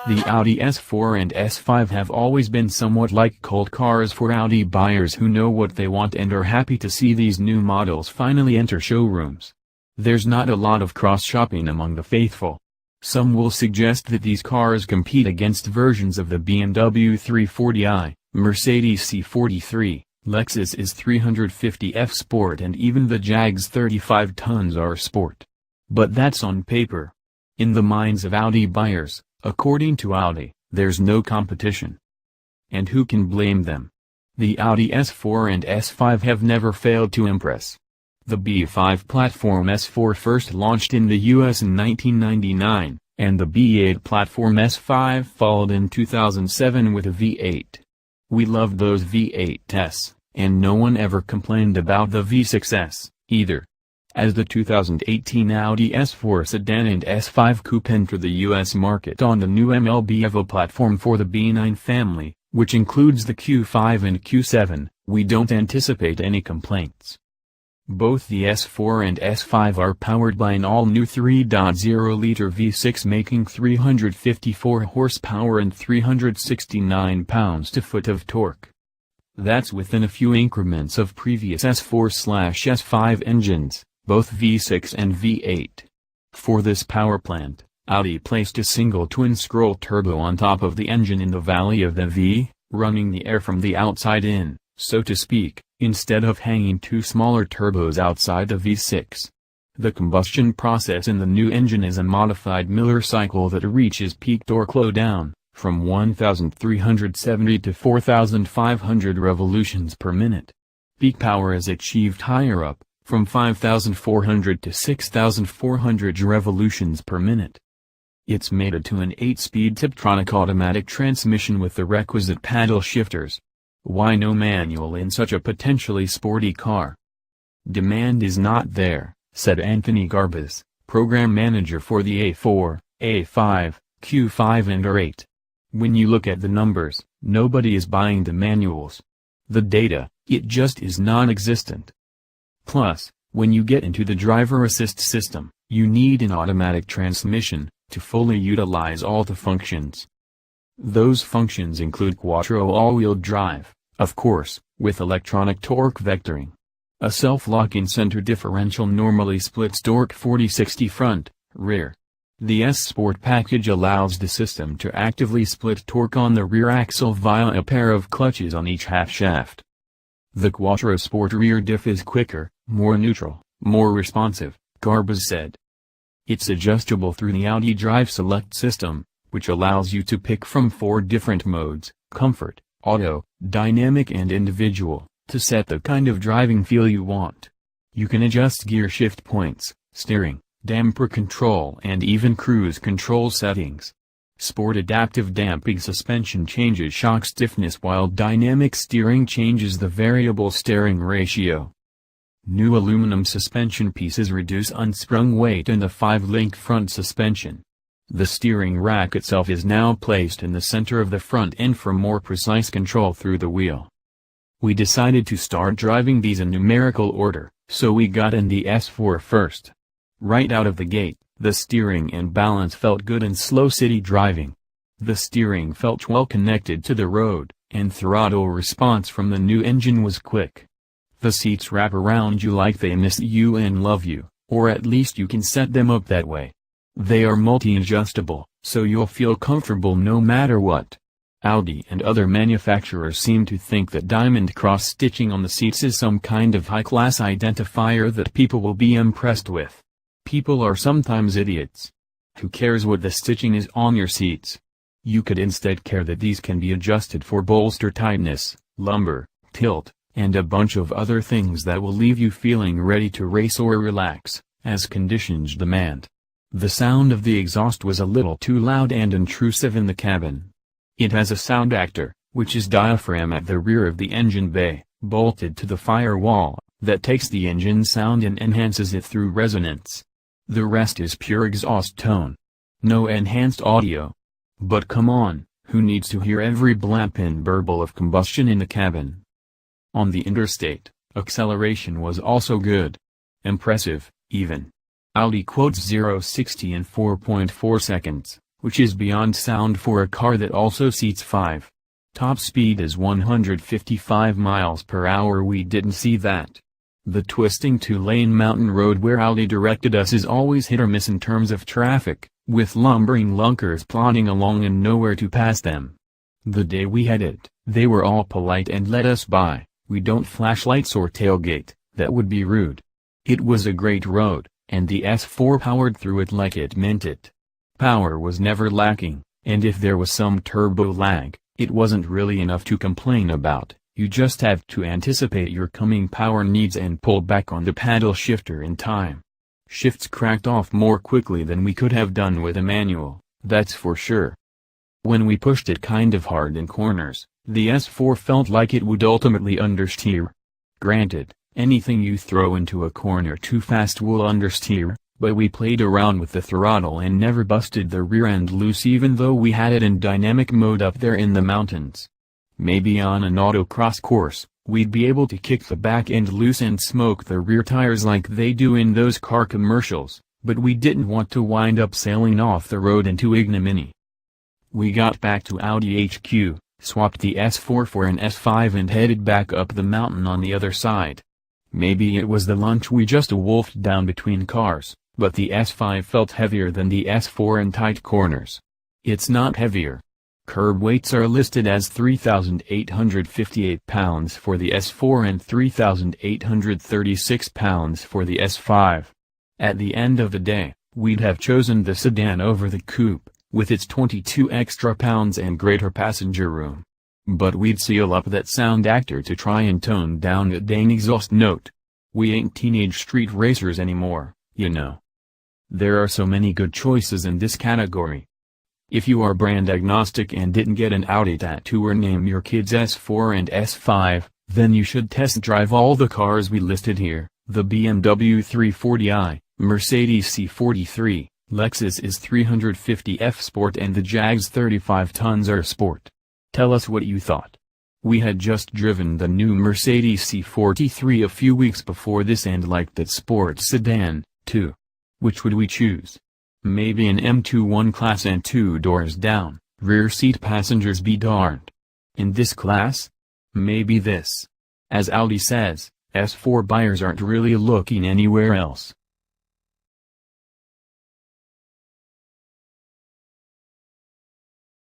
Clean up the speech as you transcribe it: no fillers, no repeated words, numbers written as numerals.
The Audi S4 and S5 have always been somewhat like cult cars for Audi buyers who know what they want and are happy to see these new models finally enter showrooms. There's not a lot of cross-shopping among the faithful. Some will suggest that these cars compete against versions of the BMW 340i, Mercedes C43, Lexus IS 350F Sport and even the Jag's 35 tons R Sport. But that's on paper. In the minds of Audi buyers, according to Audi, there's no competition. And who can blame them? The Audi S4 and S5 have never failed to impress. The B5 platform S4 first launched in the US in 1999, and the B8 platform S5 followed in 2007 with a V8. We loved those V8s, and no one ever complained about the V6s, either. As the 2018 Audi S4 sedan and S5 Coupe enter the US market on the new MLB Evo platform for the B9 family, which includes the Q5 and Q7, we don't anticipate any complaints. Both the S4 and S5 are powered by an all-new 3.0-liter V6 making 354 horsepower and 369 pounds-to-foot of torque. That's within a few increments of previous S4/S5 engines, both V6 and V8. For this power plant, Audi placed a single twin-scroll turbo on top of the engine in the valley of the V, running the air from the outside in, so to speak, instead of hanging two smaller turbos outside the V6. The combustion process in the new engine is a modified Miller cycle that reaches peak torque low down, from 1,370 to 4,500 revolutions per minute. Peak power is achieved higher up, from 5,400 to 6,400 revolutions per minute. It's mated to an 8-speed Tiptronic automatic transmission with the requisite paddle shifters. Why no manual in such a potentially sporty car? Demand is not there, said Anthony Garbus, program manager for the A4, A5, Q5 and R8. When you look at the numbers, nobody is buying the manuals. The data, it just is non-existent. Plus, when you get into the driver assist system, you need an automatic transmission to fully utilize all the functions. Those functions include quattro all-wheel drive, of course, with electronic torque vectoring. A self-locking center differential normally splits torque 40/60 front, rear. The S Sport package allows the system to actively split torque on the rear axle via a pair of clutches on each half shaft. The Quattro Sport rear diff is quicker, more neutral, more responsive, Garbus said. It's adjustable through the Audi Drive Select system, which allows you to pick from 4 different modes, comfort, auto, dynamic and individual, to set the kind of driving feel you want. You can adjust gear shift points, steering, damper control and even cruise control settings. Sport Adaptive Damping Suspension changes shock stiffness while Dynamic Steering changes the variable steering ratio. New aluminum suspension pieces reduce unsprung weight in the 5-link front suspension. The steering rack itself is now placed in the center of the front end for more precise control through the wheel. We decided to start driving these in numerical order, so we got in the S4 first. Right out of the gate, the steering and balance felt good in slow city driving. The steering felt well connected to the road, and throttle response from the new engine was quick. The seats wrap around you like they miss you and love you, or at least you can set them up that way. They are multi-adjustable, so you'll feel comfortable no matter what. Audi and other manufacturers seem to think that diamond cross-stitching on the seats is some kind of high-class identifier that people will be impressed with. People are sometimes idiots. Who cares what the stitching is on your seats? You could instead care that these can be adjusted for bolster tightness, lumbar, tilt, and a bunch of other things that will leave you feeling ready to race or relax, as conditions demand. The sound of the exhaust was a little too loud and intrusive in the cabin. It has a sound actor, which is diaphragm at the rear of the engine bay, bolted to the firewall, that takes the engine sound and enhances it through resonance. The rest is pure exhaust tone. No enhanced audio. But come on, who needs to hear every blap and burble of combustion in the cabin? On the interstate, acceleration was also good. Impressive, even. Audi quotes 0-60 in 4.4 seconds, which is beyond sound for a car that also seats 5. Top speed is 155 miles per hour. We didn't see that. The twisting 2-lane mountain road where Audi directed us is always hit or miss in terms of traffic, with lumbering lunkers plodding along and nowhere to pass them. The day we had it, they were all polite and let us by. We don't flash lights or tailgate, that would be rude. It was a great road, and the S4 powered through it like it meant it. Power was never lacking, and if there was some turbo lag, it wasn't really enough to complain about. You just have to anticipate your coming power needs and pull back on the paddle shifter in time. Shifts cracked off more quickly than we could have done with a manual, that's for sure. When we pushed it kind of hard in corners, the S4 felt like it would ultimately understeer. Granted, anything you throw into a corner too fast will understeer, but we played around with the throttle and never busted the rear end loose even though we had it in dynamic mode up there in the mountains. Maybe on an autocross course, we'd be able to kick the back end loose and smoke the rear tires like they do in those car commercials, but we didn't want to wind up sailing off the road into ignominy. We got back to Audi HQ, swapped the S4 for an S5 and headed back up the mountain on the other side. Maybe it was the lunch we just wolfed down between cars, but the S5 felt heavier than the S4 in tight corners. It's not heavier. Curb weights are listed as 3,858 pounds for the S4 and 3,836 pounds for the S5. At the end of the day, we'd have chosen the sedan over the coupe, with its 22 extra pounds and greater passenger room. But we'd seal up that sound actor to try and tone down that dang exhaust note. We ain't teenage street racers anymore, you know. There are so many good choices in this category. If you are brand agnostic and didn't get an Audi tattoo or name your kids S4 and S5, then you should test drive all the cars we listed here: the BMW 340i, Mercedes C43, Lexus IS 350F Sport and the Jag's 35 tons R Sport. Tell us what you thought. We had just driven the new Mercedes C43 a few weeks before this and liked that sports sedan, too. Which would we choose? Maybe an M21 class and 2 doors down, rear seat passengers be darned. In this class? Maybe this. As Audi says, S4 buyers aren't really looking anywhere else.